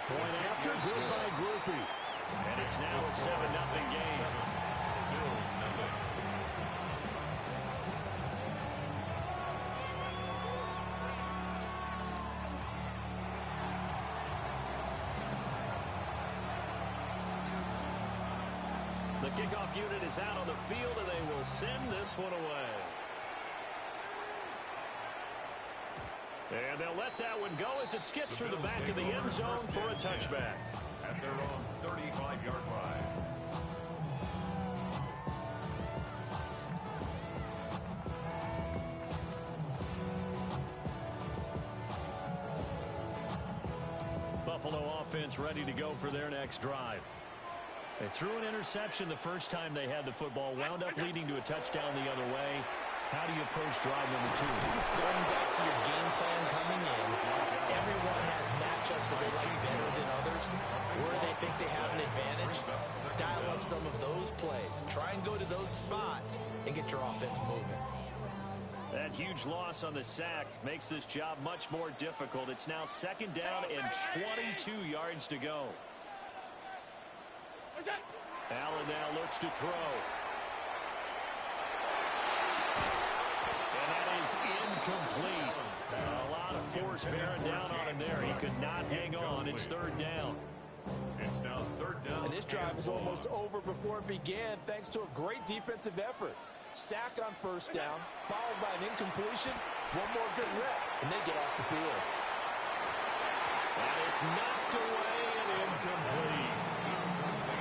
Point after, good by Grupe. And it's now a 7-0 game. Bills, nothing. The kickoff unit is out on the field, and they will send this one away. And they'll let that one go as it skips through the back of the end zone for a touchback. At their own 35-yard line. Buffalo offense ready to go for their next drive. They threw an interception the first time they had the football, wound up leading to a touchdown the other way. How do you approach drive number 2? Going back to your game plan coming in, everyone has matchups that they like better than others. Where they think they have an advantage, dial up some of those plays. Try and go to those spots and get your offense moving. That huge loss on the sack makes this job much more difficult. It's now 2nd down and 22 yards to go. Allen now looks to throw. And that is incomplete. A lot of force bearing down on him there. He could not hang on. It's 3rd down. It's now 3rd down. And this drive is almost over before it began thanks to a great defensive effort. Sack on 1st down, followed by an incompletion. One more good rep, and they get off the field. And it's knocked away and incomplete.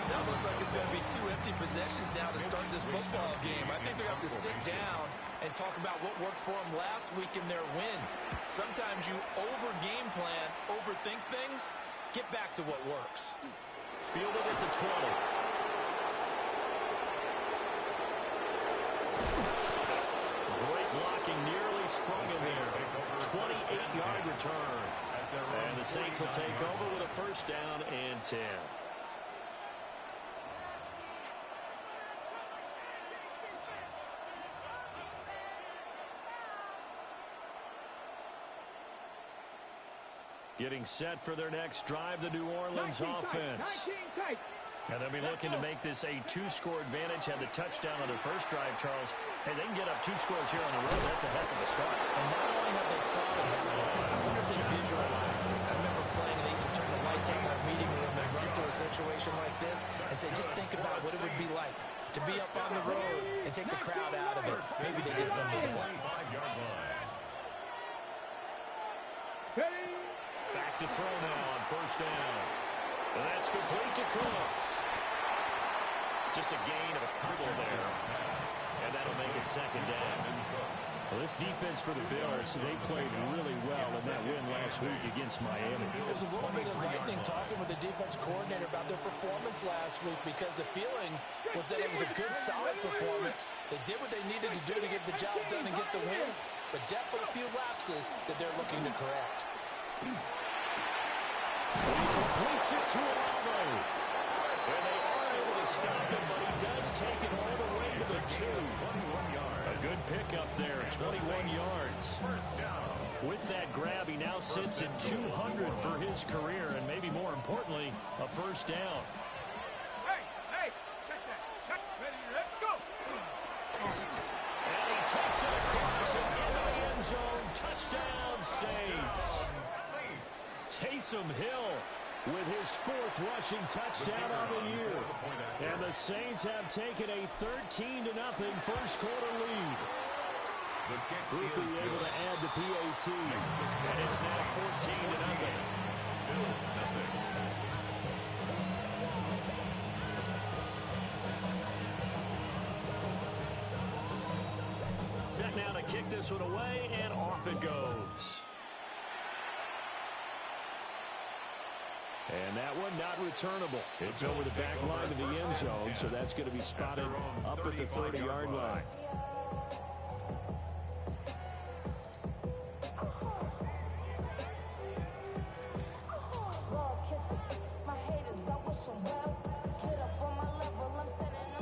That looks like it's going to be 2 empty possessions now to start this football game. I think they're going to have to sit down and talk about what worked for them last week in their win. Sometimes you over-game plan, overthink things. Get back to what works. Fielded at the 20. Great blocking, nearly sprung him there. 28-yard return. And the Saints will take over with a 1st down and 10. Getting set for their next drive, the New Orleans offense. And they'll be looking to make this a 2-score advantage. Had the touchdown on their first drive, Charles. Hey, they can get up 2 scores here on the road. That's a heck of a start. And not only have they thought about it, I wonder if they visualized it. I remember playing, and they used to turn the lights on in our meeting room and run to a situation like this and say, just think about what it would be like to be up on the road and take the crowd out of it. Maybe they did something with that. Back to throw now on 1st down. And that's complete to Cooks. Just a gain of a couple there. And that'll make it 2nd down. Well, this defense for the Bills, they played really well in that win last week against Miami. It was a little bit enlightening talking with the defense coordinator about their performance last week because the feeling was that it was a good, solid performance. They did what they needed to do to get the job done and get the win, but definitely a few lapses that they're looking to correct. He completes it to Olave. And they are able to stop him, but he does take it all the way to the 2. A good pickup there, 21 yards. With that grab, he now sits at 200 for his career, and maybe more importantly, a 1st down. Hey, check that. Check, ready, let's go. And he takes it across and into the end zone. Touchdown, Saints. Taysom Hill with his 4th rushing touchdown of the year. And the Saints have taken a 13-0 first quarter lead. Grupe able to add the PAT. And it's now 14-0. Set now to kick this one away, and off it goes. And that one not returnable. It's over the back line of the end zone, so that's going to be spotted up at the 30-yard line.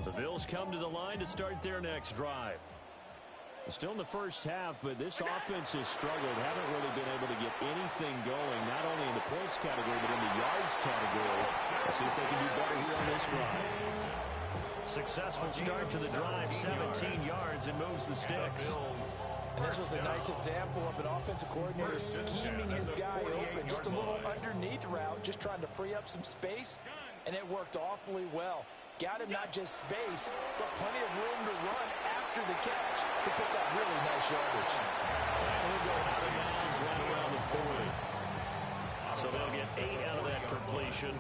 The Bills come to the line to start their next drive. Still in the first half, but this offense has struggled. Haven't really been able to get anything going, not only in the points points category, but in the yards category. Let's see if they can do better here on this drive. Successful start to the drive, 17 yards, and moves the sticks. And this was a nice example of an offensive coordinator scheming his guy open. Just a little underneath route, just trying to free up some space, and it worked awfully well. Got him not just space, but plenty of room to run after the catch to pick up really nice yardage. He'll go out of bounds right around the 40. So they'll get 8 out of that completion,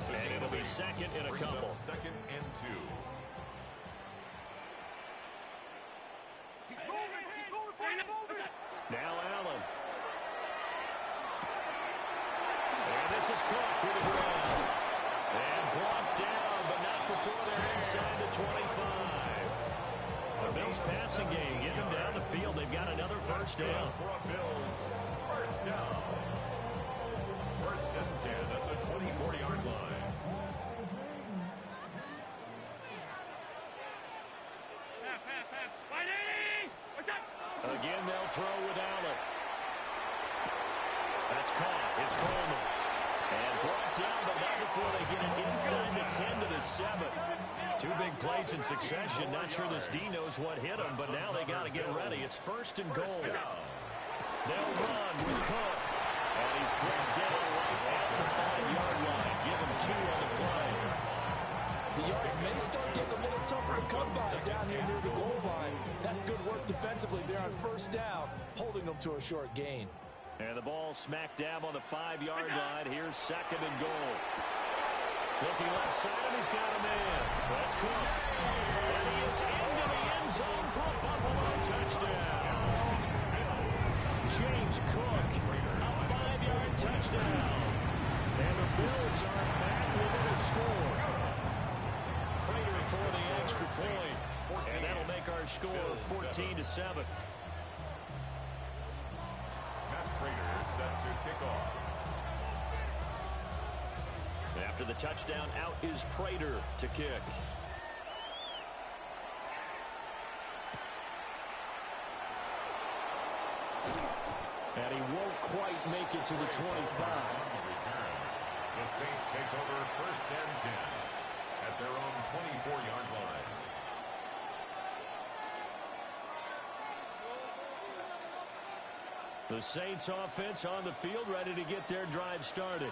and it'll be second and a couple. Second and 2. Now Allen. And this is caught with the ground. And brought down, but not before they're inside the 25. The Bills passing game, get them down the field. They've got another first down. For a Bills first down. First and 10 at the 24-yard line. Again, they'll throw with Allen. That's caught. It's Coleman. And brought down, but not before they get it inside the 10 to the 7. Two big plays in succession. Not sure this D knows what hit him, but now they got to get ready. It's first and goal. They'll run with Cook. And he's brought down right at the 5-yard line. Give him 2 on the play. The yards may start getting a little tougher to come by down here near the goal line. That's good work defensively there on first down, holding them to a short gain. And the ball smack dab on the 5-yard line. Here's second and goal. Looking left side, and he's got a man. That's Cook. And he is into the end zone for a Buffalo touchdown. James Cook, a 5-yard touchdown. And the Bills are back within a score. Prater for the extra point. And that'll make our score 14-7. Matt Prater is set to kick off. After the touchdown, out is Prater to kick. And he won't quite make it to the 25. The Saints take over first and 10 at their own 24-yard line. The Saints offense on the field, ready to get their drive started.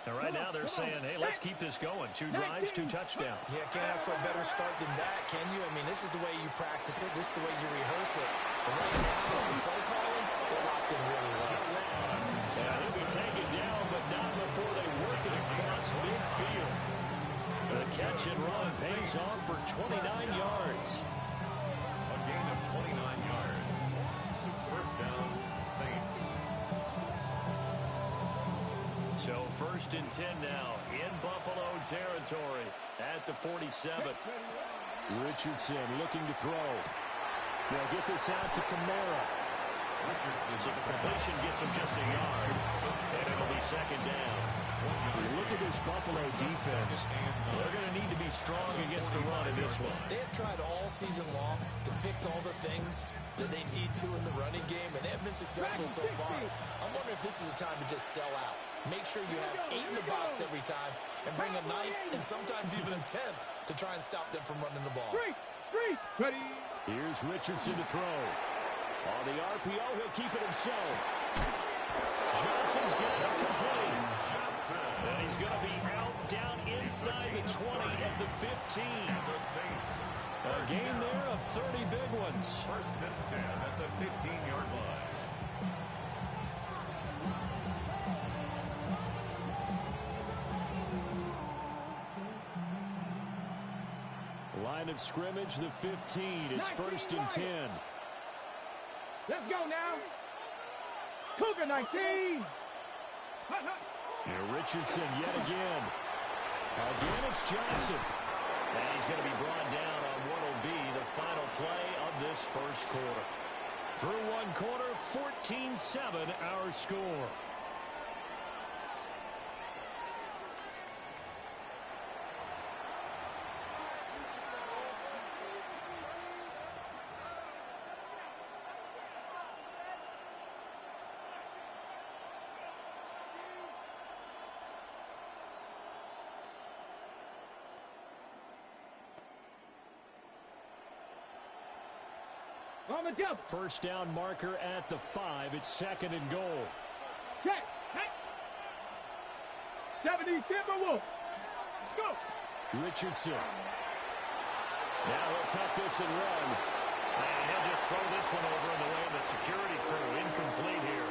And right now they're saying, hey, let's keep this going. 2 drives, 2 touchdowns. Yeah, can't ask for a better start than that, can you? I mean, this is the way you practice it. This is the way you rehearse it. But right now, with the play calling, they're locked in really well. Yeah, he'll be taken down, but not before they work it across midfield. The catch and run pays off for 29 yards. A gain of 29 yards. First down, Saints. So first and 10 now in Buffalo territory at the 47. Richardson looking to throw. They'll get this out to Kamara. So the completion gets him just a yard, and it'll be second down. Look at this Buffalo defense. They're going to need to be strong against the run in this one. They have tried all season long to fix all the things that they need to in the running game, and they have been successful so far. I'm wondering if this is a time to just sell out. Make sure you have 8 in the box every time and bring a 9th and sometimes even a 10th to try and stop them from running the ball. Ready. Here's Richardson to throw. On the RPO, he'll keep it himself. Johnson's got it complete. And he's going to be out down inside the 20 at the 15. The Saints. A gain there of 30 big ones. First and 10 at the 15-yard line. Line of scrimmage, the 15. It's first and 10. Let's go now. Cougar 19. Here Richardson yet again. Again, it's Johnson. And he's going to be brought down on what will be the final play of this first quarter. Through one quarter, 14-7 our score. On the jump. First down marker at the 5. It's 2nd and goal. Check. Check. 70 Timberwolves. Let's go. Richardson. Now he'll tuck this and run. And he'll just throw this one over in the way of the security crew. Incomplete here.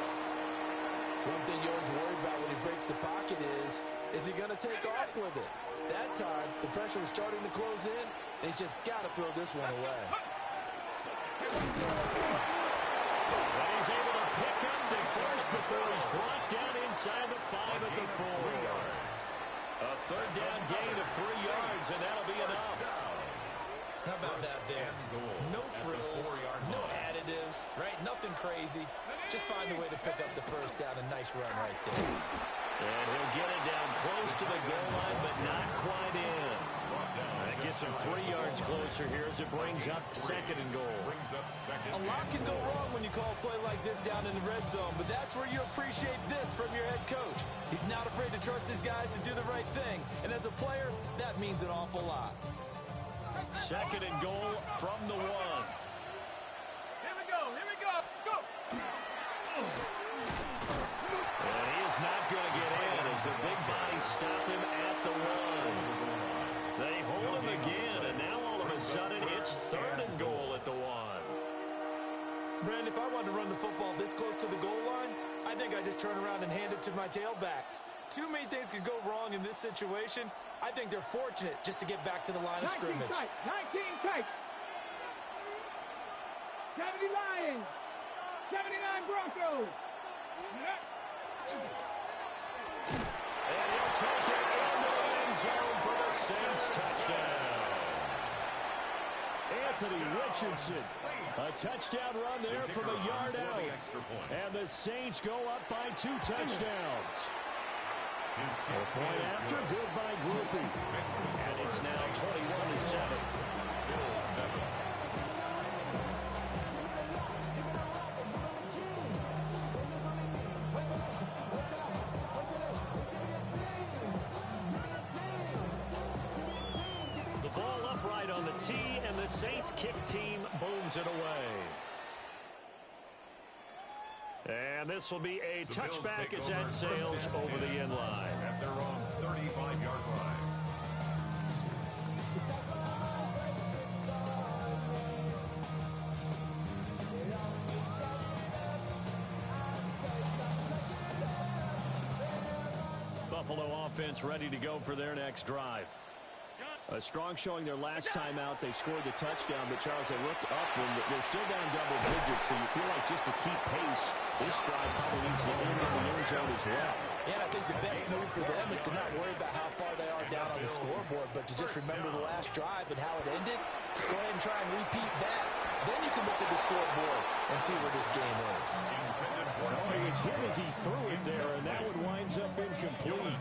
One thing you always worry about when he breaks the pocket is he going to take off with it? That time, the pressure was starting to close in, and he's just got to throw this one away. But he's able to pick up the first before he's brought down inside the 5 at the 4. A third down gain of 3 yards, and that'll be enough. How about that there? No frills, no additives, right? Nothing crazy. Just find a way to pick up the first down. A nice run right there. And he'll get it down close to the goal line, but not quite in. That gets him 3 yards closer here as it brings up 2nd and goal. A lot can go wrong when you call a play like this down in the red zone, but that's where you appreciate this from your head coach. He's not afraid to trust his guys to do the right thing, and as a player, that means an awful lot. 2nd and goal from the 1. Here we go. Here we go. Go. And he is not going to get in as the big bodies stop him at the 1. They hold him again, and now all of a sudden it's 3rd and goal at the 1. Brand, if I wanted to run the football this close to the goal line, I think I just turn around and hand it to my tailback. Too many things could go wrong in this situation. I think they're fortunate just to get back to the line of scrimmage. 19 tight. 70 Lions. 79 Broncos. And he'll take it into the end zone for the Saints touchdown. Anthony Richardson. A touchdown run there from a yard out. And the Saints go up by 2 touchdowns. A point after, good by Grupe. And it's now 21-7. The ball upright on the tee, and the Saints kick team booms it away. And this will be a touchback as that sails over the end line. At their own 35-yard line. Buffalo offense ready to go for their next drive. A strong showing their last time out. They scored the touchdown, but Charles, they looked up and they're still down double digits, so you feel like just to keep pace, this drive probably needs to end in the end zone as well. Yeah, and I think the best move for them is to not worry about how far they are down on the scoreboard, but to just remember the last drive and how it ended. Go ahead and try and repeat that. Then you can look at the scoreboard and see where this game is. Oh, it was hit as he threw it there, and that one winds up incomplete.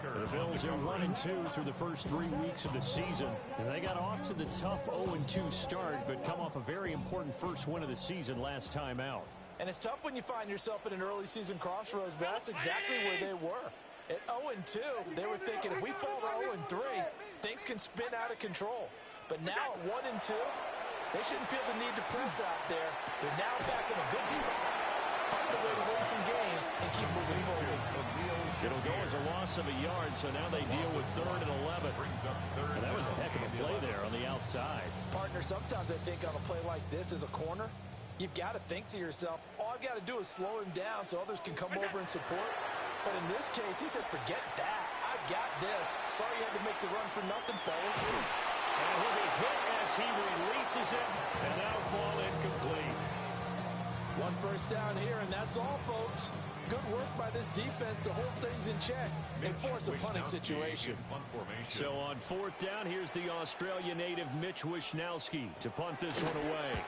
The Bills are 1-2 through the first 3 weeks of the season, and they got off to the tough 0-2 start, but come off a very important first win of the season last time out. And it's tough when you find yourself at an early season crossroads, but that's exactly where they were. At 0-2, they were thinking if we fall to 0-3, things can spin out of control. But now at 1-2, they shouldn't feel the need to press out there. They're now back in a good spot. Find a way to win some games and keep moving forward. It'll go as a loss of a yard, so now they deal with 3rd and 11. And that was a heck of a play there on the outside. Partner, sometimes I think on a play like this as a corner, you've got to think to yourself, all I've got to do is slow him down so others can come over and support. But in this case, he said, forget that. I've got this. Sorry you had to make the run for nothing, fellas. And he'll be hit as he releases it, and that'll fall incomplete. 1 first down here, and that's all, folks. Good work by this defense to hold things in check and force a punting situation. So on 4th down, here's the Australia native Mitch Wishnowsky to punt this one away.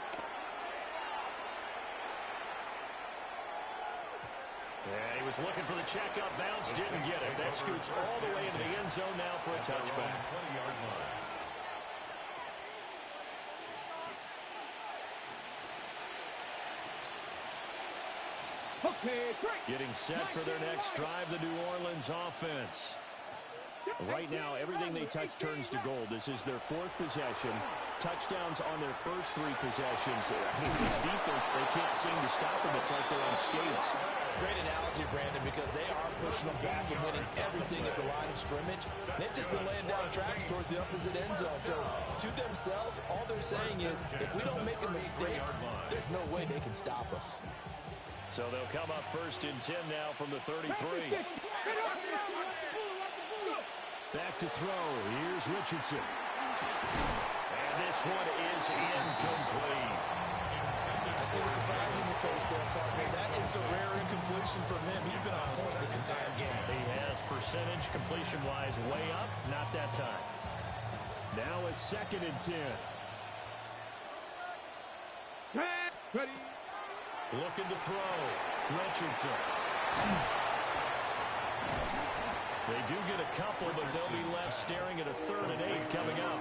Yeah, he was looking for the checkup bounce, didn't get it. That scoots all the way into the end zone now for a touchback. Okay, great. Getting set for their next drive, the New Orleans offense. Right now, everything they touch turns to gold. This is their fourth possession. Touchdowns on their first three possessions. I mean, this defense, they can't seem to stop them. It's like they're on skates. Great analogy, Brandon, because they are pushing them back and winning everything at the line of scrimmage. They've just been laying down tracks towards the opposite end zone. So to themselves, all they're saying is, if we don't make a mistake, there's no way they can stop us. So they'll come up 1st and 10 now from the 33. Back to throw. Here's Richardson. And this one is incomplete. I see the surprise in your face there, partner. That is a rare incompletion from him. He's been on point this entire game. He has percentage completion-wise way up. Not that time. Now a 2nd and 10. Ready. Looking to throw. Richardson. They do get a couple, but they'll be left staring at a 3rd and 8 coming up.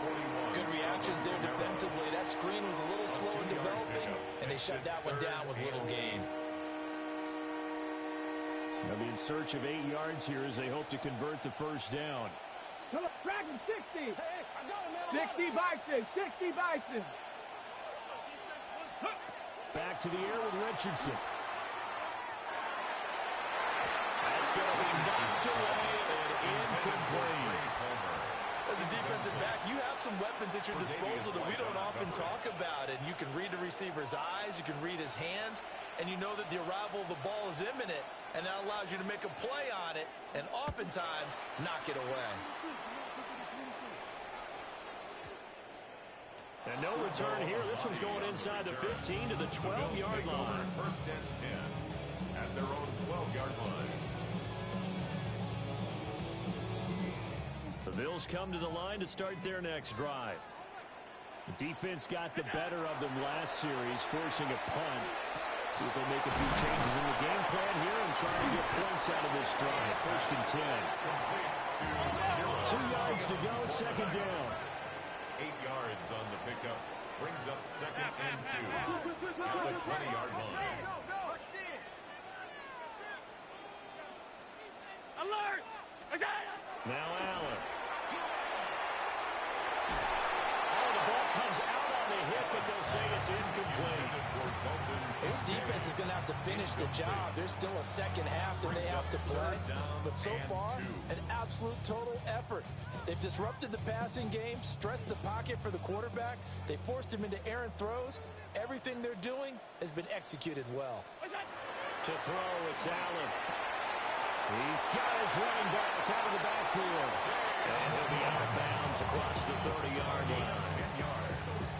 Good reactions there defensively. That screen was a little slow in developing, and they shut that one down with little gain. They'll be in search of 8 yards here as they hope to convert the first down. Come on, track him, 60. 60 Bison, 60 Bison. Back to the air with Richardson. That's going to be knocked away and incomplete. As a defensive back, you have some weapons at your disposal that we don't often talk about. And you can read the receiver's eyes, you can read his hands, and you know that the arrival of the ball is imminent. And that allows you to make a play on it and oftentimes knock it away. And no return here. This one's going inside the 15 to the 12-yard line. 1st and 10 at their own 12-yard line. The Bills come to the line to start their next drive. The defense got the better of them last series, forcing a punt. See if they make a few changes in the game plan here and try to get points out of this drive. 1st and 10. 2 yards to go, 2nd down. 8 yards on the pickup. Brings up 2nd and 2 at the 20-yard line. Alert! Now Allen. Oh, the ball comes out on the hit, but they'll say it's incomplete. This defense is going to have to finish the job. There's still a second half that they have to play. But so far, an absolute total effort. They've disrupted the passing game, stressed the pocket for the quarterback. They forced him into errant throws. Everything they're doing has been executed well. To throw, it's Allen. He's got his running back out of the backfield. And he'll be out of bounds across the 30-yard line.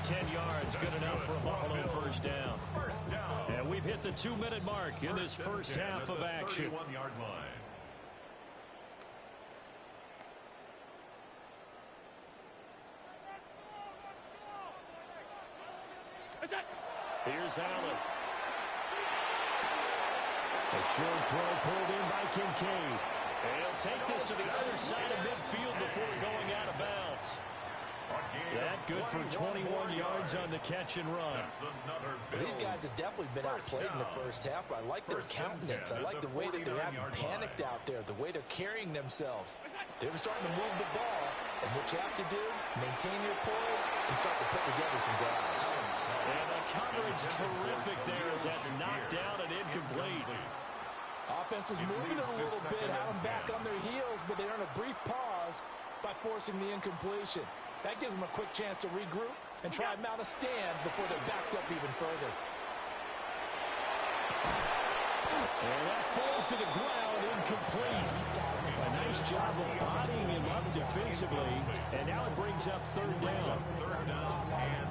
10 yards, good enough for a Buffalo first down. And we've hit the 2-minute mark in this first half of action. 31-yard line. Here's Allen. A short throw pulled in by Kincaid. And he'll take this to the other side of midfield before going out of bounds. That good for 21 yards on the catch and run. These guys have definitely been outplayed in the first half. I like their countenance. I like the way that they're acting panicked out there, the way they're carrying themselves. They're starting to move the ball. And what you have to do, maintain your poise and start to put together some drives. And the coverage terrific there as that's knocked down and incomplete. Offense was moving it a little bit, had them back on their heels, but they earned a brief pause by forcing the incompletion. That gives them a quick chance to regroup and try and mount a stand before they're backed up even further. And that falls to the ground, incomplete. A nice job of bodying him up defensively, and now it brings up 3rd down.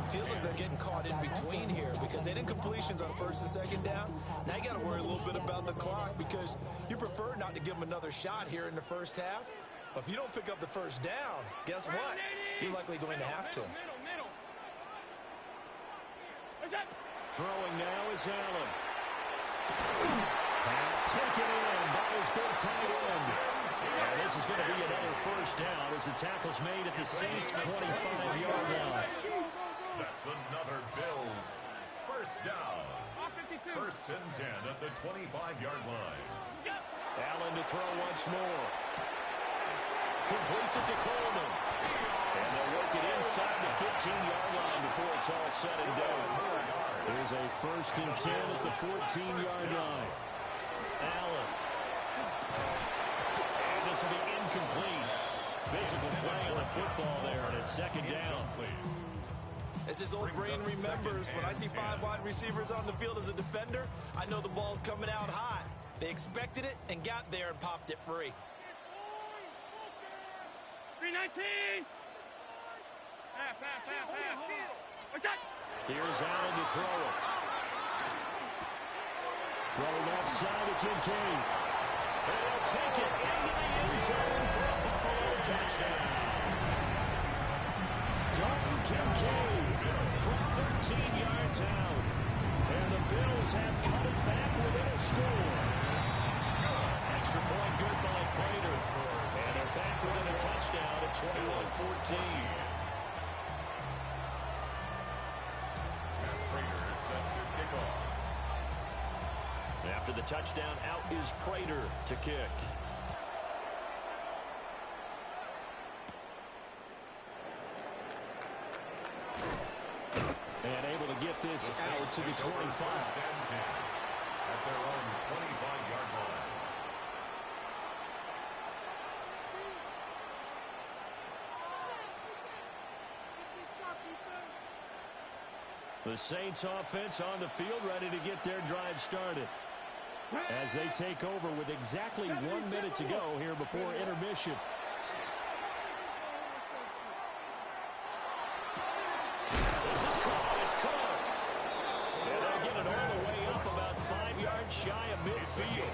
Feels like they're getting caught in between here because they didn't completions on 1st and 2nd down. Now you got to worry a little bit about the clock because you prefer not to give them another shot here in the first half. But if you don't pick up the first down, guess what? You're likely going to have to. Throwing now is Allen. Pass taken in by his big tight end. And this is going to be another first down as the tackle's made at the Saints' 25-yard line. That's another Bills first down. 1st and 10 at the 25-yard line. Allen to throw once more. Completes it to Coleman. And they'll work it inside the 15-yard line before it's all said and done. There's a 1st and 10 at the 14-yard line. Allen. And this will be incomplete. Physical play on the football there, and it's 2nd down. As his old brain remembers, when I see 5 wide receivers on the field as a defender, I know the ball's coming out hot. They expected it and got there and popped it free. 319. Here's Allen to throw it. Throw left side to Kincaid. And he'll take it into the end zone for a Buffalo touchdown. Dalton Kincaid from 13 yards out. And the Bills have cut it back within a score. Extra point good by Prater. And they're back within a touchdown at 21-14. After the touchdown, out is Prater to kick. And able to get this out to the 25. At their own 25-yard line. The Saints offense on the field ready to get their drive started as they take over with exactly 1 minute to go here before intermission. This is caught. It's close. And they'll get it all the way up about 5 yards shy of midfield.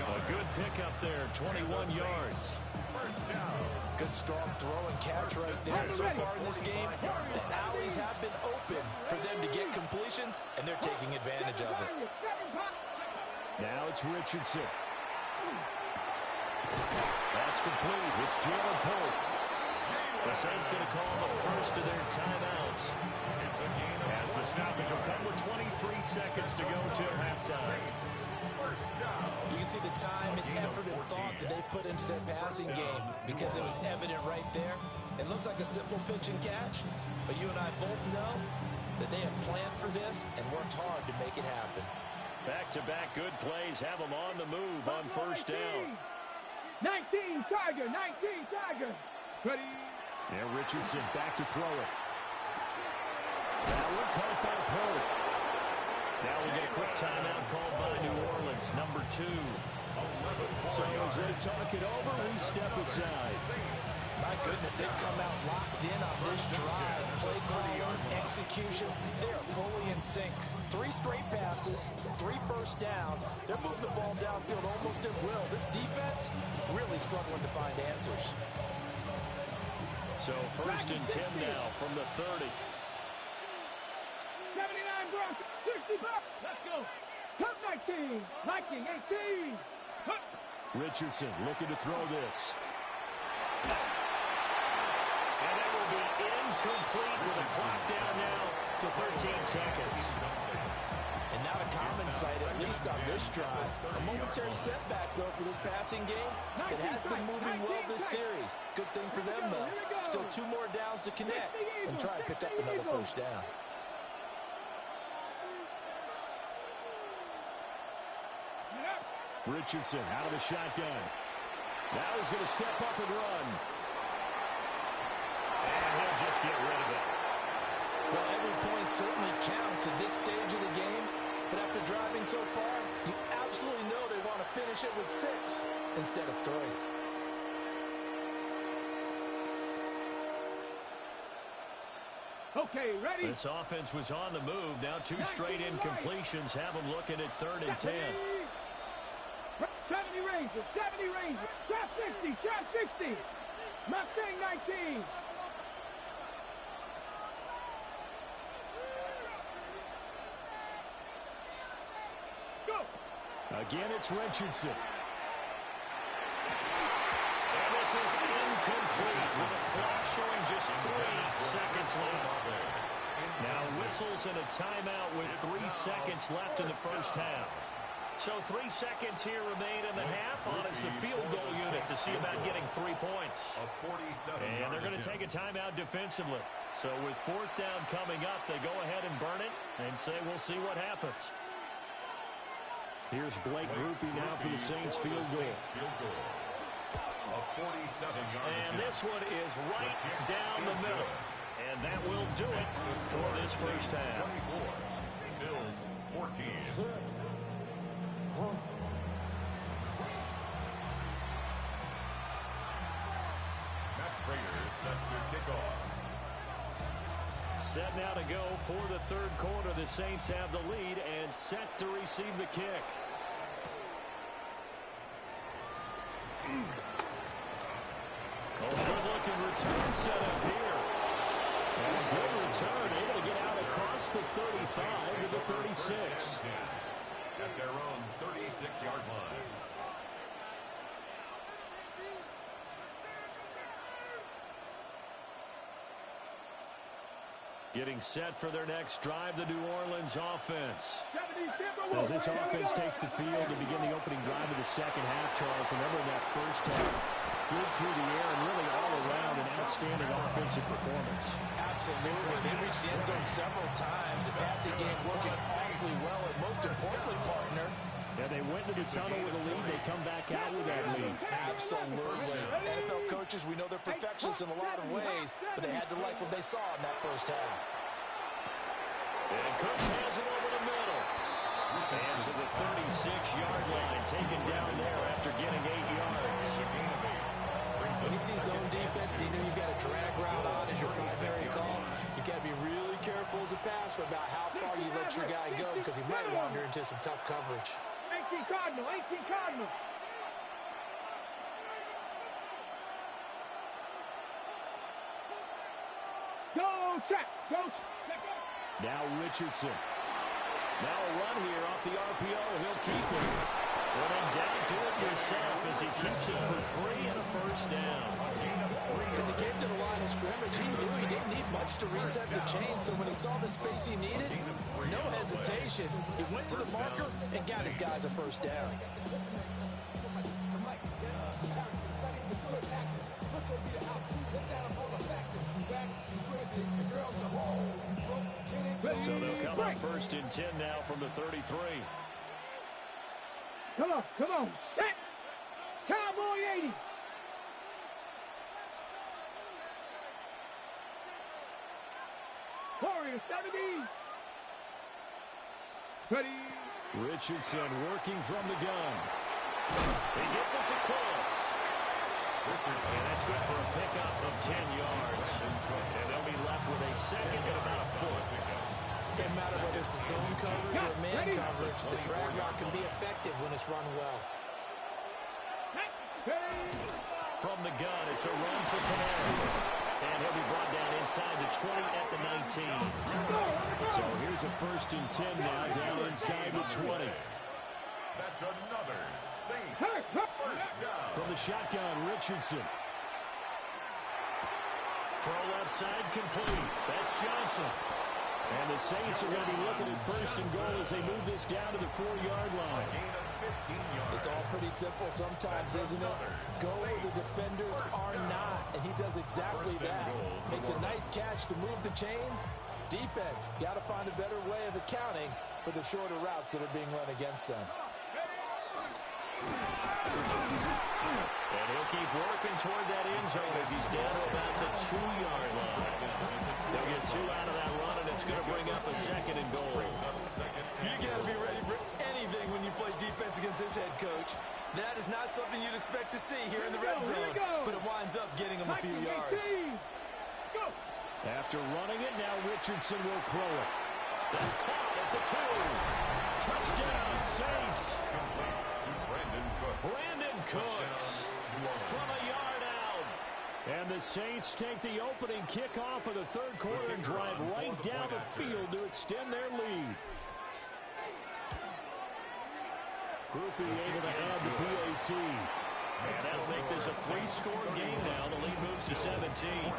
A good pickup there, 21 yards. Good strong throw and catch right there. And so far in this game, the alleys have been open for them to get completions, and they're taking advantage of it. Now it's Richardson. That's complete. It's Jalen Pope. The Saints going to call the first of their timeouts. As the stoppage will come with 23 seconds to go till halftime. You can see the time and effort and thought that they put into their passing game because it was evident right there. It looks like a simple pitch and catch, but you and I both know that they have planned for this and worked hard to make it happen. Back-to-back good plays have them on the move on 1st down. 19 Tiger, 19 Tiger. Ready. And Richardson back to throw it. That one caught by Pope. Now we get a quick timeout called by New Orleans, number 2. So as they talk it over, we step aside. My goodness, they've come out locked in on this drive. Play calling, execution, they're fully in sync. 3 straight passes, 3 first downs. They're moving the ball downfield almost at will. This defense really struggling to find answers. So 1st and 10 now from the 30. 79 Broncos, 65. Let's go. Cup 19, Viking 18. Hup. Richardson looking to throw this. And that will be incomplete with a clock down now to 13 seconds. And not a common sight, at least on this drive. A momentary setback, though, for this passing game. It has been moving well this series. Good thing for them, though. Still 2 more downs to connect and try and pick up another first down. Richardson out of the shotgun. Now he's going to step up and run. And he'll just get rid of it. Well, every point certainly counts at this stage of the game. But after driving so far, you absolutely know they want to finish it with 6 instead of 3. Okay, ready? This offense was on the move. Now 2 straight incompletions have them looking at 3rd and 10. 70 Rangers, 70 Rangers. Trap 60, trap 60. Mustang 19. Go. Again, it's Richardson. And this is incomplete with a clock showing just 3 seconds left. Now whistles and a timeout with 3 seconds left in the first half. So 3 seconds here remain in the half. On it's the field goal unit to see about getting 3 points. And they're going to take a timeout defensively. So with 4th down coming up, they go ahead and burn it and say we'll see what happens. Here's Blake Grupe now for the Saints field goal. And this one is right down the middle. And that will do it for this first half. Bills 14. Matt Prater set to kick off. Set now to go for the 3rd quarter. The Saints have the lead and set to receive the kick. Good-looking return set up here. And a good return, able to get out across the 35 to the 36. At their own 36-yard line. Getting set for their next drive, the New Orleans offense. As this offense takes the field to begin the opening drive of the second half, Charles, remember that first half, good through the air and really all around an outstanding offensive performance. Absolutely. They reached the end zone several times. The passing game working awfully well, and most importantly, partner, yeah, they went to the tunnel with a lead. They come back out with that lead. Absolutely. NFL coaches, we know they're perfectionists in a lot of ways, but they had to like what they saw in that first half. And Cook has it over the middle. And to the 36-yard line, taken down there after getting 8 yards. When you see zone defense and you know you've got a drag route on as your primary call, you got to be really careful as a passer about how far you let your guy go because he might wander into some tough coverage. 18 Cardinal, 18 Cardinal. Go check, go check. Now Richardson. Now a run here off the RPO. He'll keep it. When in doubt, do it yourself as he keeps it for 3 and a first down. As he came to the line of scrimmage, he knew he didn't need much to reset the chain, so when he saw the space he needed, no hesitation. He went to the marker and got his guys a first down. So they'll come up 1st and 10 now from the 33. Come on, set. Cowboy 80. Warrior 70. Ready. Richardson working from the gun. He gets it to Cooks. And that's good for a pickup of 10 yards. And they'll be left with a second and about a foot. Doesn't matter whether it's a zone coverage or man coverage, the drag route can be effective when it's run well. From the gun, it's a run for Panera. And he'll be brought down inside the 20 at the 19. So here's a 1st and 10 now, down inside the 20. That's another Saints first down. From the shotgun, Richardson. Throw left side complete. That's Johnson. And the Saints are going to be looking at 1st and goal as they move this down to the 4-yard line. It's all pretty simple sometimes, isn't it? Go where the defenders are not, and he does exactly that. Makes a nice catch to move the chains. Defense got to find a better way of accounting for the shorter routes that are being run against them. And he'll keep working toward that end zone as he's down to about the 2-yard line. They'll get 2 out of that run, and it's going to bring up a 2nd and goal. You got to be ready for anything when you play defense against this head coach. That is not something you'd expect to see here in the red zone, but it winds up getting him a few yards. After running it, now Richardson will throw it. That's caught at the 2. Touchdown, Saints. Brandon Cooks from a yard out. And the Saints take the opening kickoff of the 3rd quarter and drive right down the field to extend their lead. Grupe able to add the PAT. And that'll make this a 3-score game now. The lead moves to 17.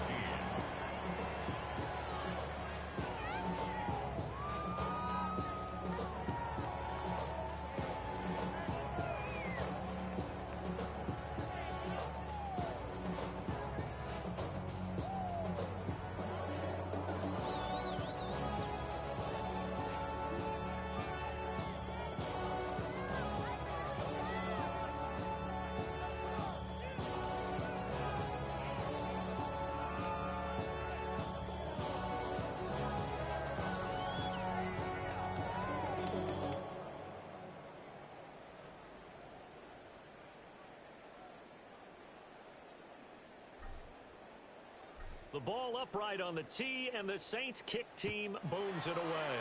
The ball upright on the tee, and the Saints kick team booms it away.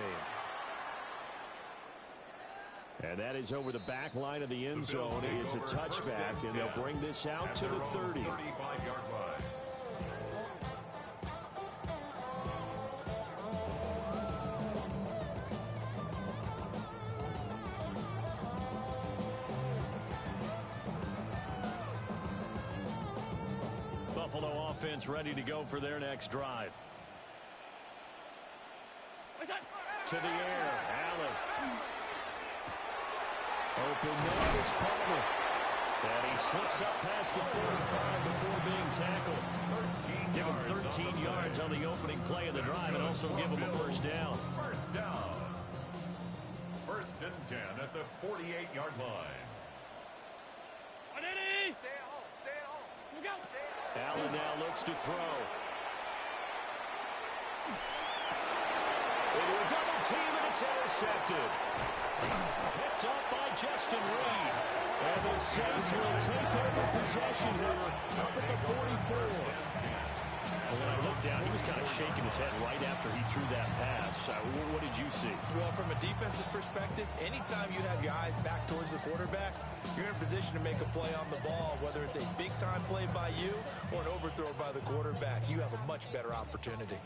And that is over the back line of the end zone. It's a touchback, and they'll bring this out to the 30. 35-yard line. Buffalo offense ready to go for their next drive. To the air, Allen. Open man is Palmer. And he slips up past the 45 before being tackled. Give him 13 yards on the opening play of the drive and also give him a first down. First down. 1st and 10 at the 48-yard line. Allen now looks to throw. Into a double team, and it's intercepted. Picked up by Justin Reed. And the Saints will take over possession here up at the 44. And when I looked down, he was kind of shaking his head right after he threw that pass. What did you see? Well, from a defense's perspective, anytime you have your eyes back towards the quarterback, you're in a position to make a play on the ball, whether it's a big-time play by you or an overthrow by the quarterback. You have a much better opportunity.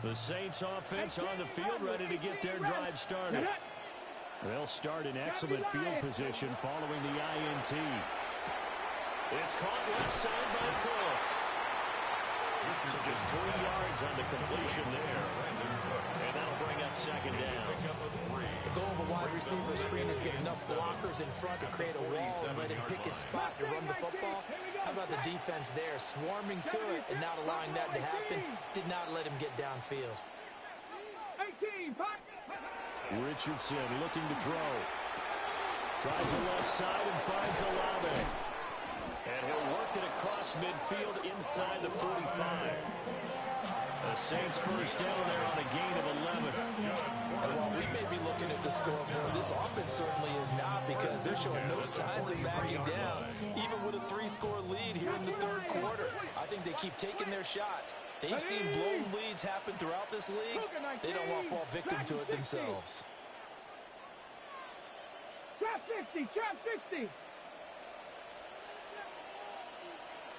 The Saints offense on the field ready to get their drive started. They'll start in excellent field position following the INT. It's caught left side by Cooks. So just 3 yards on the completion there. And that'll bring up second down. The goal of a wide receiver screen is get enough blockers in front to create a wall and let him pick his spot to run the football. How about the defense there, swarming to it and not allowing that to happen? Did not let him get downfield. 18, Richardson looking to throw. Tries the left side and finds Olave. And he'll work it across midfield inside the 45. The Saints first down there on a gain of 11. And while we may be looking at the scoreboard, this offense certainly is not, because they're showing no signs of backing down, even with a 3-score lead here in the third quarter. I think they keep taking their shots. They've seen blown leads happen throughout this league. They don't want to fall victim to it themselves. Trap 60, trap 60.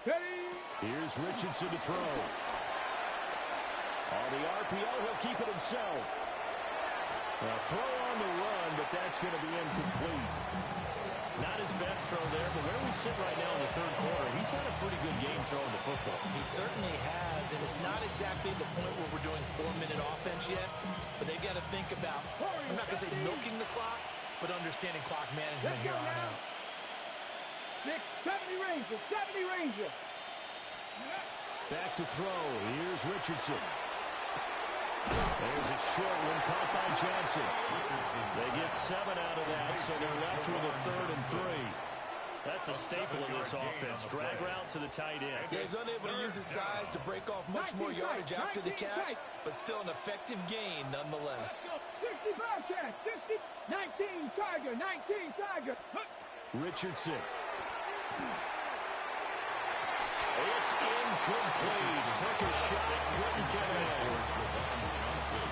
Here's Richardson to throw. On the RPO, he'll keep it himself. A throw on the run, but that's going to be incomplete. Not his best throw there, but where we sit right now in the third quarter, he's had a pretty good game throwing the football. He certainly has, and it's not exactly the point where we're doing 4-minute offense yet, but they've got to think about, I'm not going to say milking the clock, but understanding clock management here on out. 70 Ranger, 70 Ranger. Back to throw. Here's Richardson. There's a short one caught by Johnson. They get 7 out of that, so they're left with a 3rd and 3. That's a staple of this offense. Drag route to the tight end. Yeah, he's unable to use his size to break off much more yardage after the catch, but still an effective gain nonetheless. 60 Bearcat, 60, 19 Tiger, 19 Tiger. Richardson. It's incomplete. Took a shot, couldn't get it.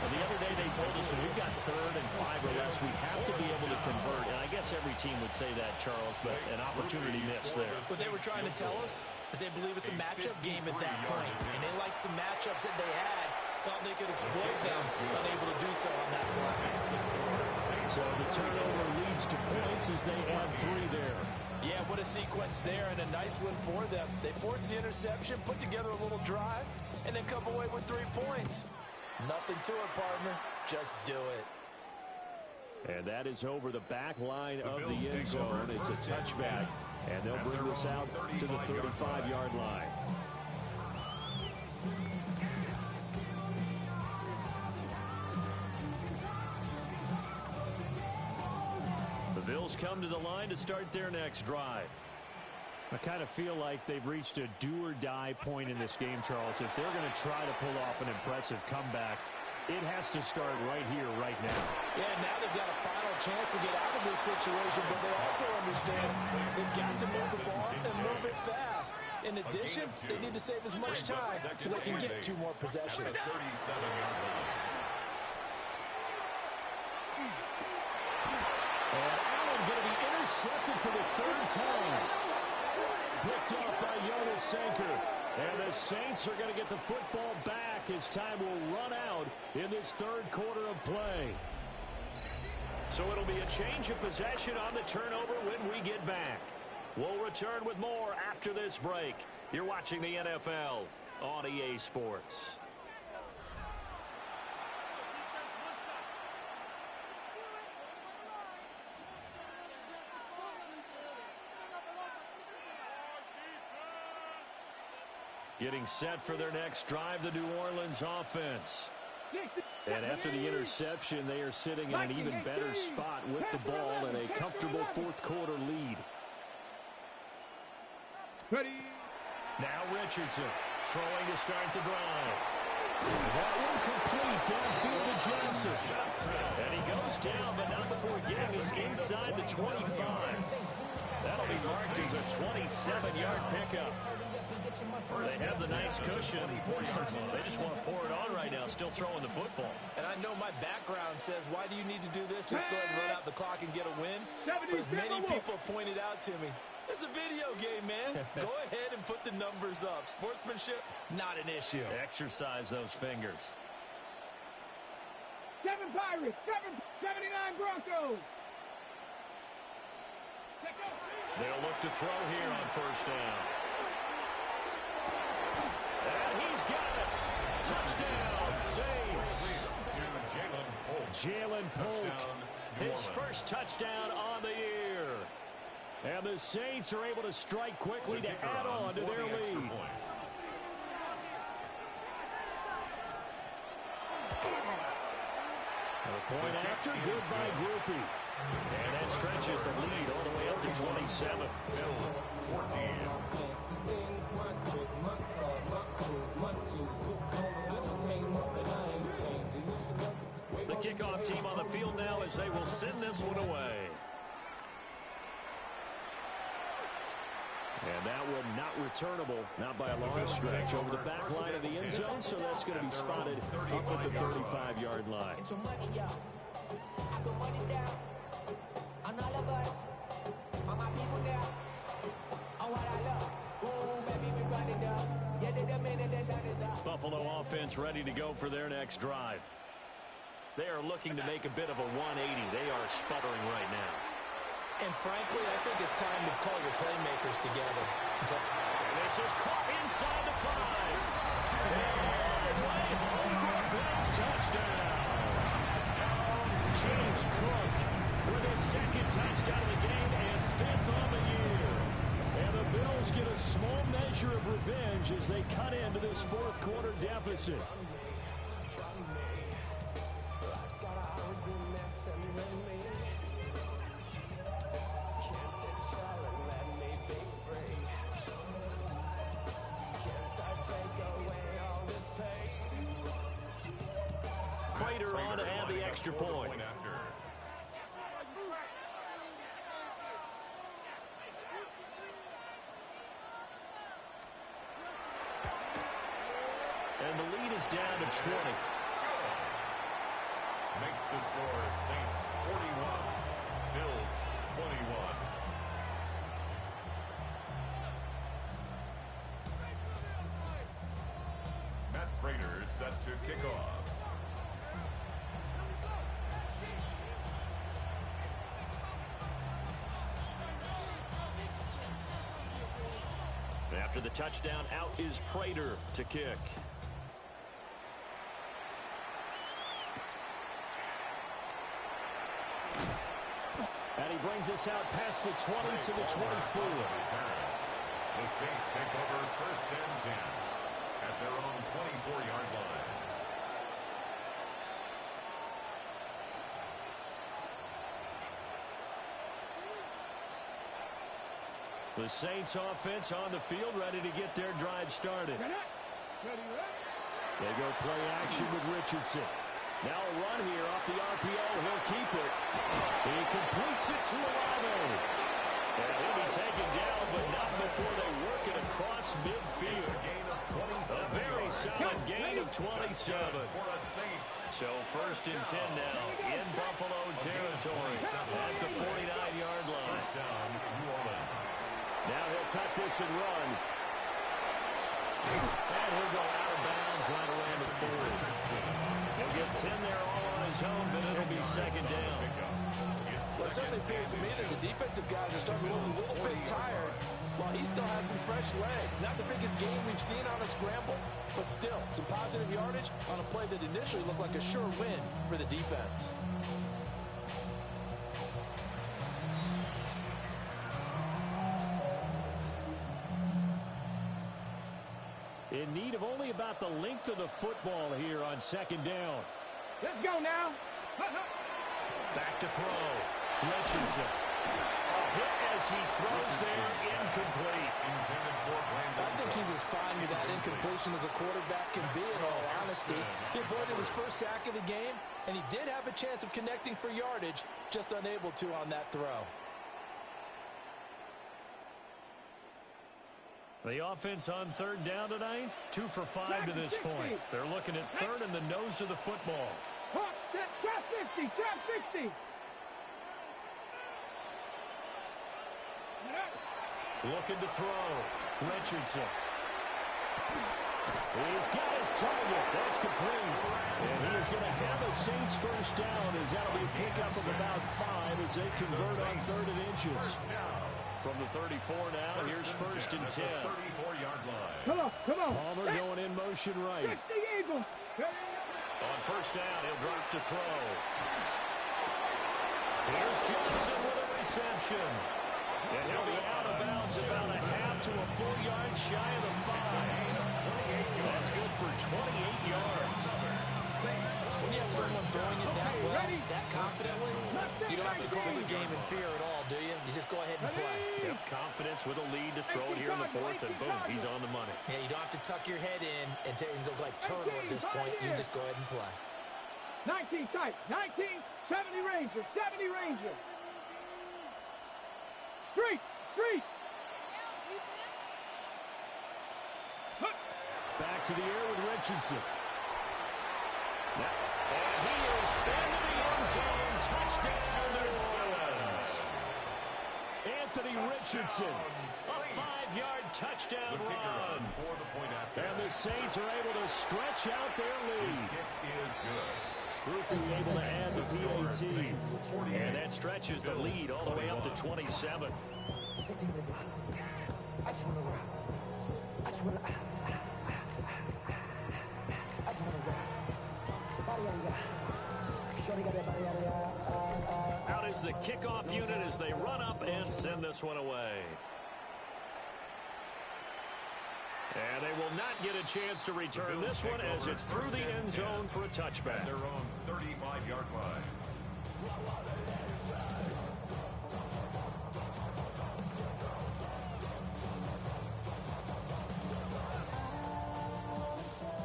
The other day they told us when we've got 3rd and 5 or less, we have to be able to convert. And I guess every team would say that, Charles, but an opportunity missed there. What they were trying to tell us is they believe it's a matchup game at that point, and they liked some matchups that they had, thought they could exploit them, unable to do so on that play. So the turnover leads to points as they add 3 there. Yeah, what a sequence there, and a nice win for them. They forced the interception, put together a little drive, and then come away with 3 points. Nothing to it, partner. Just do it. And that is over the back line of the end zone. It's a touchback, and they'll bring this out to the 35-yard line. The Bills come to the line to start their next drive. I kind of feel like they've reached a do-or-die point in this game, Charles. If they're going to try to pull off an impressive comeback, it has to start right here, right now. Yeah, now they've got a final chance to get out of this situation, but they also understand they've got to move the ball and move it fast. And In addition, they need to save as much time so they can get 2 more possessions. At the 37-yard line. And Allen going to be intercepted for the 3rd time. Picked off by Jonas Sanker. And the Saints are going to get the football back as time will run out in this 3rd quarter of play. So it'll be a change of possession on the turnover when we get back. We'll return with more after this break. You're watching the NFL on EA Sports. Getting set for their next drive, the New Orleans offense. And after the interception, they are sitting in an even better spot with the ball and a comfortable 4th quarter lead. Now Richardson throwing to start the drive. That one complete downfield to Johnson. And he goes down, but not before getting us inside the 25. That'll be marked as a 27-yard pickup. They have the nice cushion. They just want to pour it on right now, still throwing the football. And I know my background says, why do you need to do this? Just go ahead and run out the clock and get a win. But as many people pointed out to me, this is a video game, man. Go ahead and put the numbers up. Sportsmanship, not an issue. Exercise those fingers. 7 Pirates, 79 Broncos. They'll look to throw here on 1st down. And he's got it. Touchdown, Saints. Jalen Polk, his 1st touchdown on the year. And the Saints are able to strike quickly to add on to their lead. A point after, good by Groupie. And that stretches the lead all the way up to 27. Bills 14. The kickoff team on the field now as they will send this one away. And that one not returnable, not by a long stretch, over the back line of the end zone, so that's going to be spotted up at the 35-yard line. Buffalo offense ready to go for their next drive. They are looking to make a bit of a 180. They are sputtering right now. And frankly, I think it's time to call your playmakers together. And this is caught inside the 5. And way home for a Bills touchdown. James Cook with his 2nd touchdown of the game and 5th on the year. And the Bills get a small measure of revenge as they cut into this 4th quarter deficit. Prater on to add the extra point. And the lead is down to 20. Makes the score Saints 41, Bills 21. Matt Prater set to kick off. After the touchdown, out is Prater to kick. And he brings us out past the 20 to the 24. The Saints take over 1st and 10 at their own 24-yard line. The Saints offense on the field, ready to get their drive started. They go play action with Richardson. Now a run here off the RPO. He'll keep it. He completes it to Olave. And he'll be taken down, but not before they work it across across midfield. A very solid gain of 27. So 1st and 10 now in Buffalo territory at the 49-yard line. Now he'll tuck this and run. And he'll go out of bounds right around the 40. He'll get 10 there all on his own, but it'll be 2nd down. Well, it certainly appears to me that the defensive guys are starting to look a little bit tired while he still has some fresh legs. Not the biggest game we've seen on a scramble, but still some positive yardage on a play that initially looked like a sure win for the defense. In need of only about the length of the football here on 2nd down. Let's go now. Back to throw. Richardson. A hit as he throws there, incomplete. I think he's as fine with that incompletion as a quarterback can be, in all honesty. He avoided his first sack of the game, and he did have a chance of connecting for yardage, just unable to on that throw. The offense on 3rd down tonight, 2 for 5 to this point. They're looking at 3rd and the nose of the football. Trap 50, trap 50. Looking to throw. Richardson. He's got his target. That's complete. And he is going to have a Saints 1st down as that'll be a pickup of about 5 as they convert on 3rd and inches. From the 34 now, here's 1st and 10. 34-yard line. Come on. Palmer going in motion right. 60 Eagles. On 1st down, he'll drop to throw. Here's Johnson with a reception. And he'll be out of bounds about a half to a full yard shy of the 5. That's good for 28 yards. When you have someone throwing it that well, that confidently, you don't have to call the game in fear at all, do you? You just go ahead and play. Yep, confidence with a lead to throw it here in the 4th, and boom, he's on the money. Yeah, you don't have to tuck your head in and go like turtle at this point. You can just go ahead and play. 19 tight. 19, 70 Ranger. 70 Ranger. Street. Back to the air with Richardson. And he is into the end zone. Touchdown, New Orleans. Anthony Richardson. A 5-yard touchdown run. And the Saints are able to stretch out their lead. Group is able to add the PAT. And that stretches the lead all the way up to 27. Out is the kickoff unit as they run up and send this one away. And they will not get a chance to return this one as it's through the end zone for a touchback. Their own 35-yard line.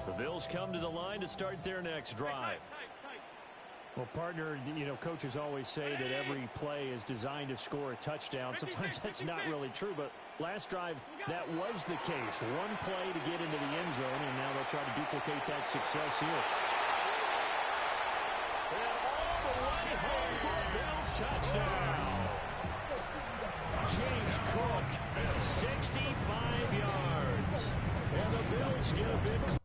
The Bills come to the line to start their next drive. Well, partner, coaches always say that every play is designed to score a touchdown. Sometimes that's not really true, but last drive, that was the case. One play to get into the end zone, and now they'll try to duplicate that success here. And all the way home for a Bills touchdown. James Cook, 65 yards. And the Bills get a big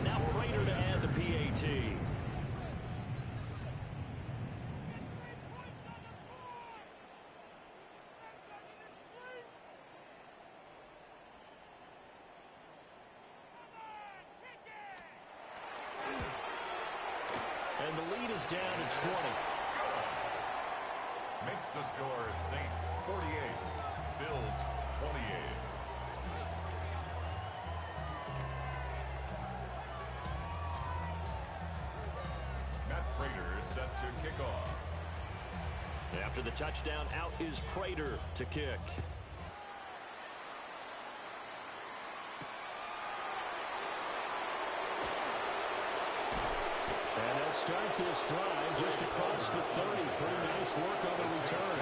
now Prater to add the PAT. And the lead is down to 20. Makes the score Saints 48, Bills 28. After the touchdown, out is Prater to kick. And they'll start this drive just across the 30. Pretty nice work on the return.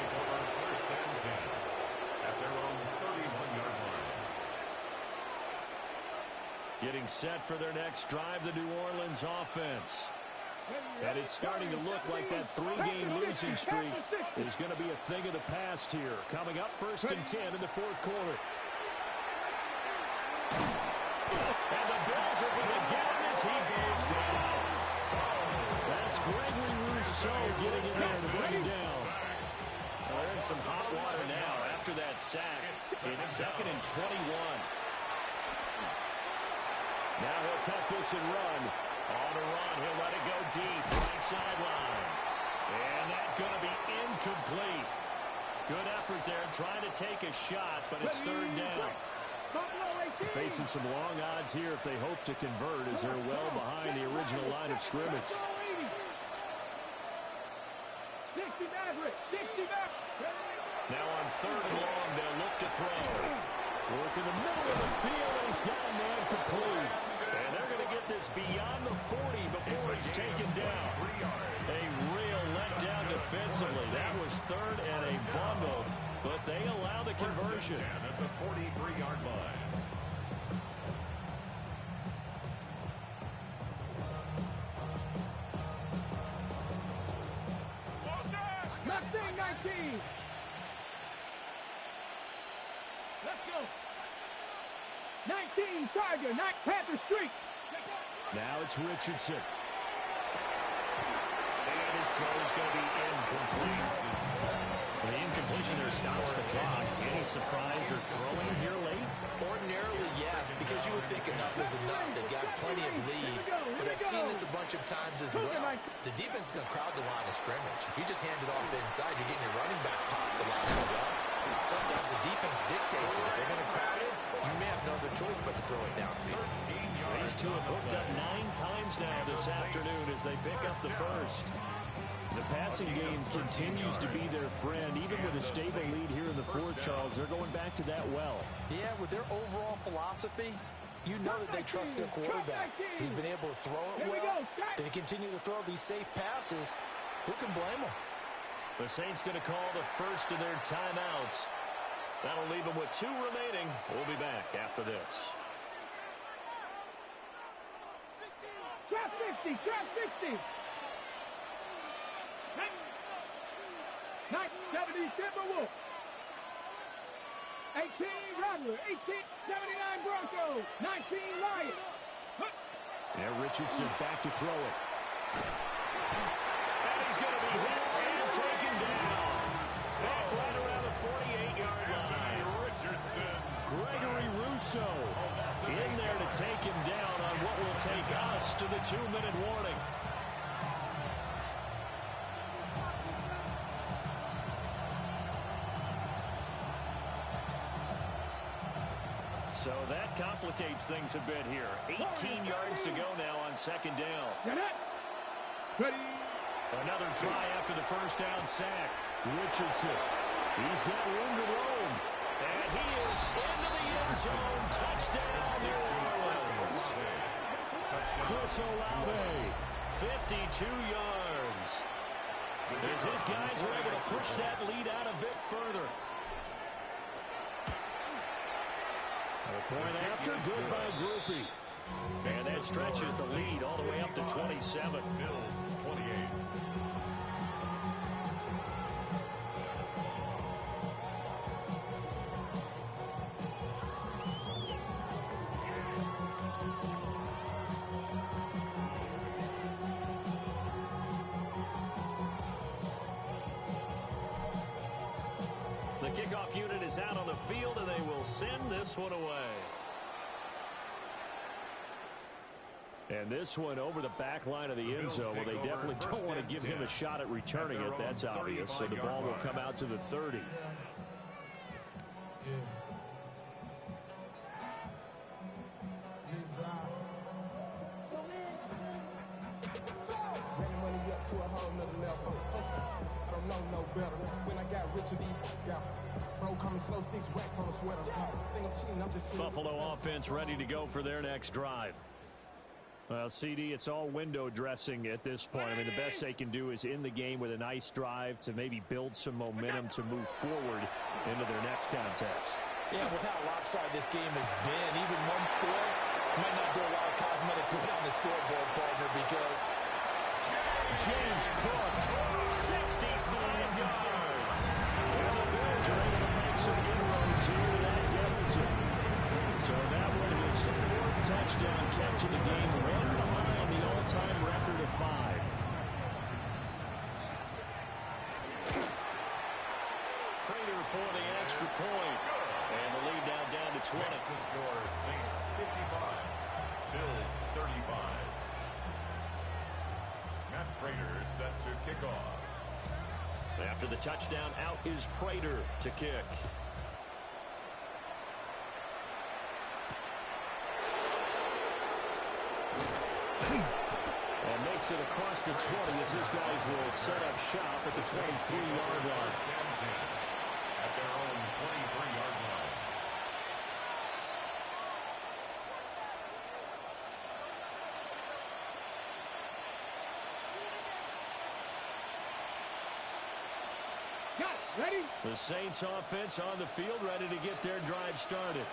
First and 10 at their own 31-yard line. Getting set for their next drive, the New Orleans offense. And it's starting to look like that three-game losing streak is going to be a thing of the past here. Coming up, 1st and 10 in the 4th quarter. And the Bills are going to get him as he goes down. That's Gregory Rousseau getting in there to bring him down. Well, they're in some hot water now. After that sack, it's 2nd and 21. Now he'll tuck this and run. On a run, he'll let it go deep, right sideline. And that's going to be incomplete. Good effort there, trying to take a shot, but it's 3rd down. Facing some long odds here if they hope to convert, as they're well behind the original line of scrimmage. Now on 3rd and long, they'll look to throw. Work in the middle of the field, and he's got a man complete. And they're going to get this beyond the 40 before he's taken down. A real letdown defensively. That was 3rd and a bundle, but they allow the conversion. At the 43-yard line. Mustang 19. Let's go. 19 Tiger, 9 Panther Street. Now it's Richardson. And his throw is going to be incomplete. The incompletion there stops the clock. Any surprise or throwing here late? Ordinarily, yes, because you would think enough is enough. They've got plenty of lead, but I've seen this a bunch of times as well. The defense is going to crowd the line of scrimmage. If you just hand it off inside, you're getting your running back popped a lot as well. Sometimes the defense dictates it. If they're going to crowd it, you may have no other choice but to throw it downfield. These two have hooked up 9 times now this afternoon as they pick up the first. The passing game continues to be their friend. Even with a stable lead here in the 4th, Charles, they're going back to that well. Yeah, with their overall philosophy, you know that they trust their quarterback. He's been able to throw it well. They continue to throw these safe passes. Who can blame them? The Saints going to call the first of their timeouts. That'll leave them with 2 remaining. We'll be back after this. Trap 60, trap 60. 70 Timberwolves. 18 Rattler, 79 Broncos, 19 Lions. Now Richardson back to throw it. And he's going to be hit and taken down. Back right around the 48-yard line. Gregory Rousseau in there to take him down on what will take us to the 2-minute warning. So that complicates things a bit here. 18 yards to go now on 2nd down. Ready. Another try after the first down sack. Richardson. He's got room to roam. And he is into the end zone. Touchdown, New Orleans. Chris Olave, 52 yards. As his guys are able to push that lead out a bit further. A point after, good by Groupie. And that stretches the lead all the way up to 27. Bills 28. The kickoff unit is out on the field, and they will send this one away. And this one over the back line of the end zone. Well, they definitely don't want to give him a shot at returning it. That's obvious. So the ball will come out to the 30. to a whole nother level. I don't know no better. When I got rich and got bro coming slow, 6 racks on a sweater. Think I'm cheating, I'm just cheating. Buffalo offense ready to go for their next drive. Well, CD, it's all window dressing at this point. I mean, the best they can do is in the game with a nice drive to maybe build some momentum to move forward into their next contest. Yeah, with how lopsided this game has been, even one score might not do a lot of cosmetic good on the scoreboard, partner, because James Cook, 65 yards. And the Bills are able to make some inroads here to that deficit. So that one is 4th touchdown catch in the game, one behind the all-time record of 5. Prater for the extra point. And the lead now down to 20. The score, Saints 55, Bills 35. Matt Prater set to kick off. After the touchdown, out is Prater to kick. And makes it across the 20 as his guys will set up shop at the 23-yard line. At their own 23-yard line. Got it. Ready? The Saints offense on the field ready to get their drive started.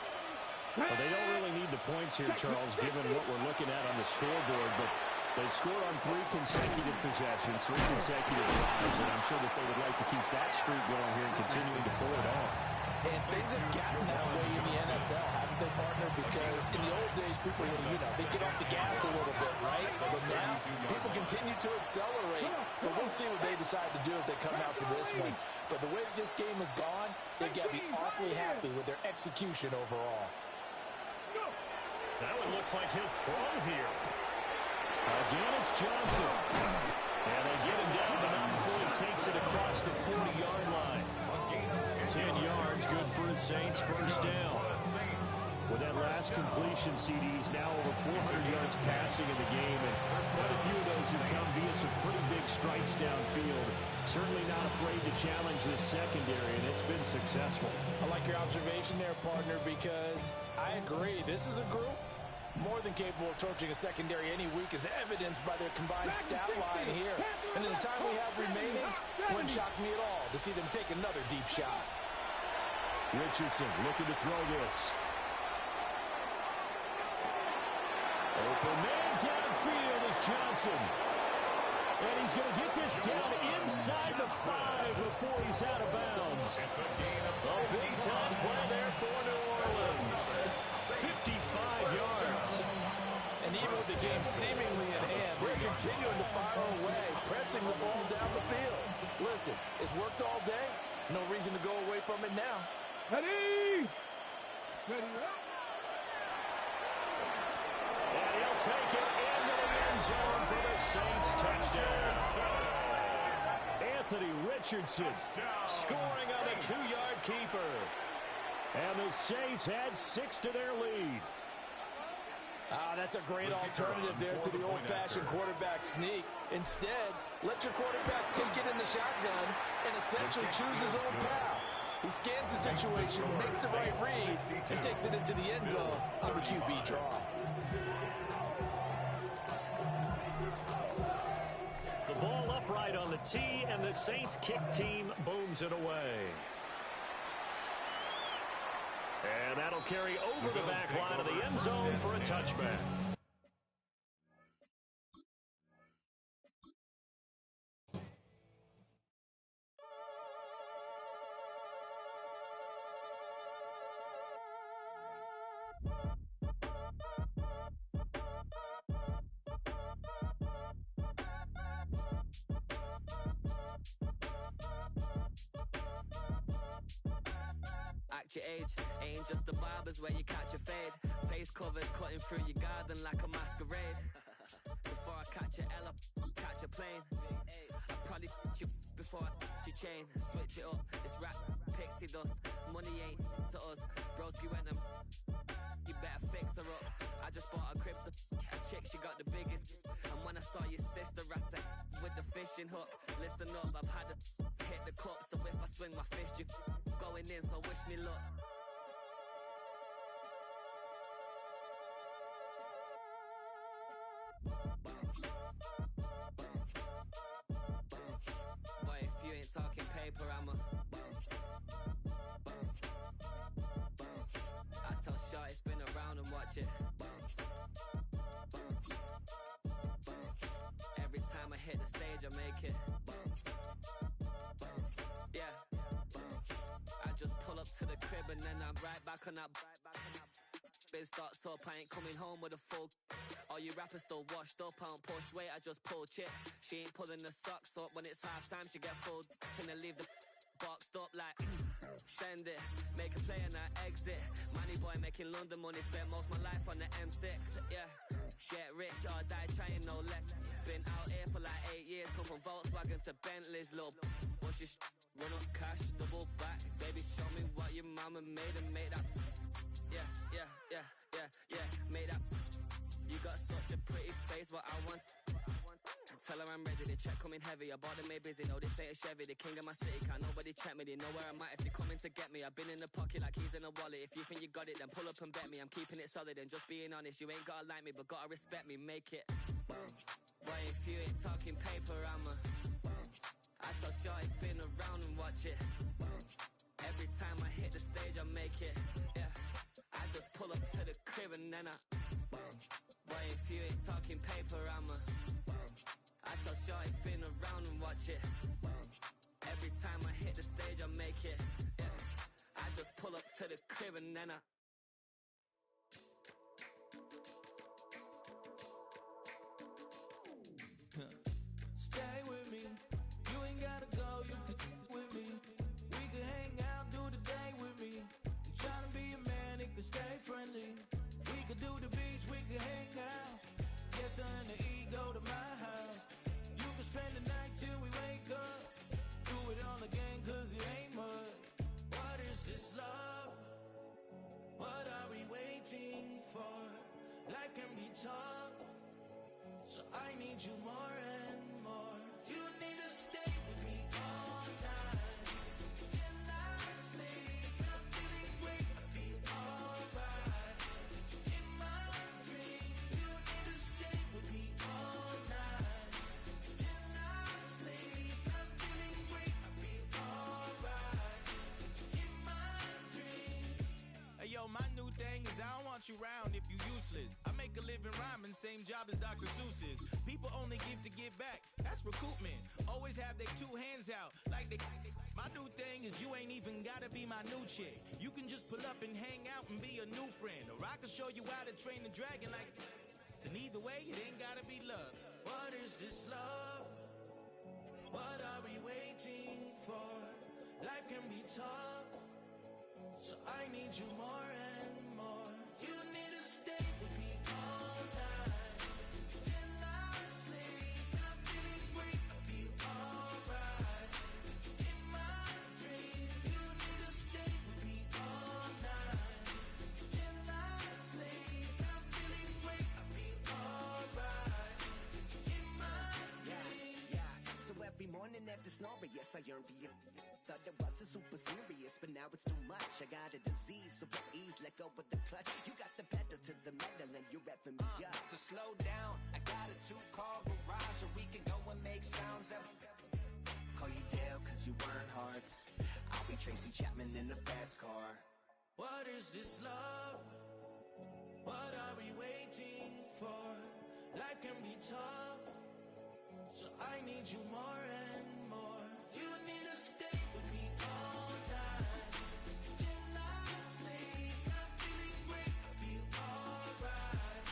Well, they don't really need the points here, Charles, given what we're looking at on the scoreboard, but they've scored on 3 consecutive possessions, 3 consecutive drives, and I'm sure that they would like to keep that streak going here and continuing to pull it off. and things have gotten that way in the NFL, haven't they, partner? Because in the old days, people would, they get off the gas a little bit, right? But now, people continue to accelerate. But we'll see what they decide to do as they come out for this one. But the way that this game has gone, they've got to be awfully happy with their execution overall. That one looks like he'll throw here. Again, it's Johnson. And they get him down, but not before he takes it across the 40-yard line. 10 yards, good for the Saints, first down. With that last completion, CD's now over 400 yards passing in the game, and quite a few of those have come via some pretty big strikes downfield. Certainly not afraid to challenge this secondary, and it's been successful. I like your observation there, partner, because I agree. This is a group more than capable of torching a secondary any week, as evidenced by their combined stat line here. And in the time we have remaining, wouldn't shock me at all to see them take another deep shot. Richardson looking to throw this. Open man downfield is Johnson. And he's going to get this down inside the 5 before he's out of bounds. A big-time play there for New Orleans. 55 yards. And even with the game seemingly in hand, we're continuing to fire away, pressing the ball down the field. Listen, it's worked all day. No reason to go away from it now. Ready? Ready up. And he'll take it into the end zone for the Saints touchdown. Anthony Richardson scoring on a 2-yard keeper. And the Saints add 6 to their lead. That's a great alternative there to the old-fashioned quarterback sneak. Instead, let your quarterback take it in the shotgun and essentially choose his own path. He scans the situation, makes the right read, and takes it into the end zone on the QB draw. The ball upright on the tee, and the Saints kick team booms it away. And that'll carry over the back line of the end zone for a touchback. Your age ain't just the barbers where you catch a fade. Face covered, cutting through your garden like a masquerade. Before I catch your L up, catch a plane. I probably you before I your chain. Switch it up, it's rap, pixie dust. Money ain't to us. Broski went and you better fix her up. I just bought a crib to a chick, she got the biggest. And when I saw your sister rat with the fishing hook. Listen up, I've had to hit the cup, so if I swing my fist, you going in, so wish me luck. But if you ain't talking paper, I'm a I tell Shorty spin around and watch it. Every time I hit the stage, I make it. Yeah. I just pull up to the crib and then I'm right back on that. Biz starts up, I ain't coming home with a full. All you rappers still washed up, I don't push weight, I just pull chips. She ain't pulling the socks up, when it's half time she get full. Finna leave the boxed up like send it, make a play and I exit. Money boy making London money, spent most of my life on the M6. Yeah, get rich or die trying, no let. Been out here for like 8 years, come from Volkswagen to Bentley's, little what's your run up cash, double back. Baby show me what your mama made and make that. Yeah, made that. You got such a pretty face, but I want. Tell her I'm ready, the check coming heavy. I bought them made busy, no they say it's Chevy. The king of my city, can't nobody check me. They know where I'm at if they coming to get me. I've been in the pocket like keys in a wallet. If you think you got it, then pull up and bet me. I'm keeping it solid and just being honest. You ain't gotta like me, but gotta respect me, make it. Boy, if you ain't talking paper, I'm a I tell Shorty spin around and watch it. Every time I hit the stage, I make it. Yeah, I just pull up to the crib and then I boy, if you ain't talking paper, I'm a I tell Shorty spin around and watch it. Every time I hit the stage, I make it. Yeah, I just pull up to the crib and then I Stay with me. You ain't gotta go, you can with me. We can hang out, do the day with me. You tryna be a man, it can stay friendly. We could do the beach, we can hang out. Yes, her and the E go to my house. You can spend the night till we wake up. Do it all again, cause it ain't mud. What is this love? What are we waiting for? Life can be tough, so I need you more and more. You need to stay with me all night till I sleep. I'm feeling great, I feel alright. In my dreams, you need to stay with me all night till I sleep. I'm feeling great, I feel alright. In my dreams. Hey yo, my new thing is I don't want you round if you useless. I make a living rhyming, same job as Dr. Seuss's. People only give to give back, that's recoupment. Always have their two hands out, like they. My new thing is you ain't even gotta be my new chick. You can just pull up and hang out and be a new friend. Or I can show you how to train the dragon like. And either way, it ain't gotta be love. What is this love? What are we waiting for? Life can be tough, so I need you more and more. You need to stay with me all night till I sleep. I'm feeling great, I feel alright. In my dreams, you need to stay with me all night till I sleep. I'm feeling great, I feel alright. In my dreams. Yeah. So every morning after snoring, yes, I yearn for you. Thought it wasn't super serious, but now it's too much. I got a disease, so please let go with the clutch. You got the pedal to the metal and you're reffing me up. So slow down, I got a 2-car garage, or we can go and make sounds that Call you Dale cause you weren't hearts. I'll be Tracy Chapman in the fast car. What is this love? What are we waiting for? Life can be tough, so I need you more and more. You need to stay with me all night till I sleep. I'm feeling great, I feel alright.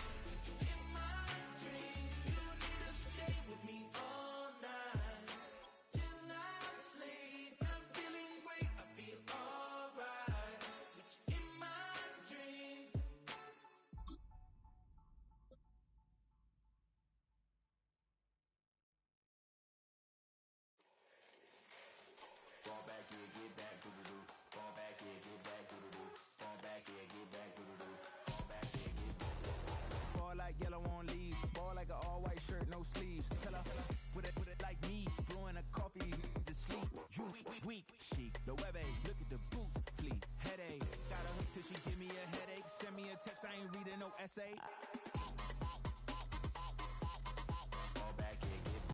In my dreams, you need to stay with me all night till I sleep. I'm feeling great, I feel alright. In my dreams. Fall back, yeah, get back, doo-doo-doo. Fall back, yeah, get back, doo-doo-doo. Fall back, yeah, get back, doo-doo-doo. Fall back, yeah, get back. Fall like yellow on leaves. Ball like an all-white shirt, no sleeves. Tell her with it like me. I ain't reading no essay.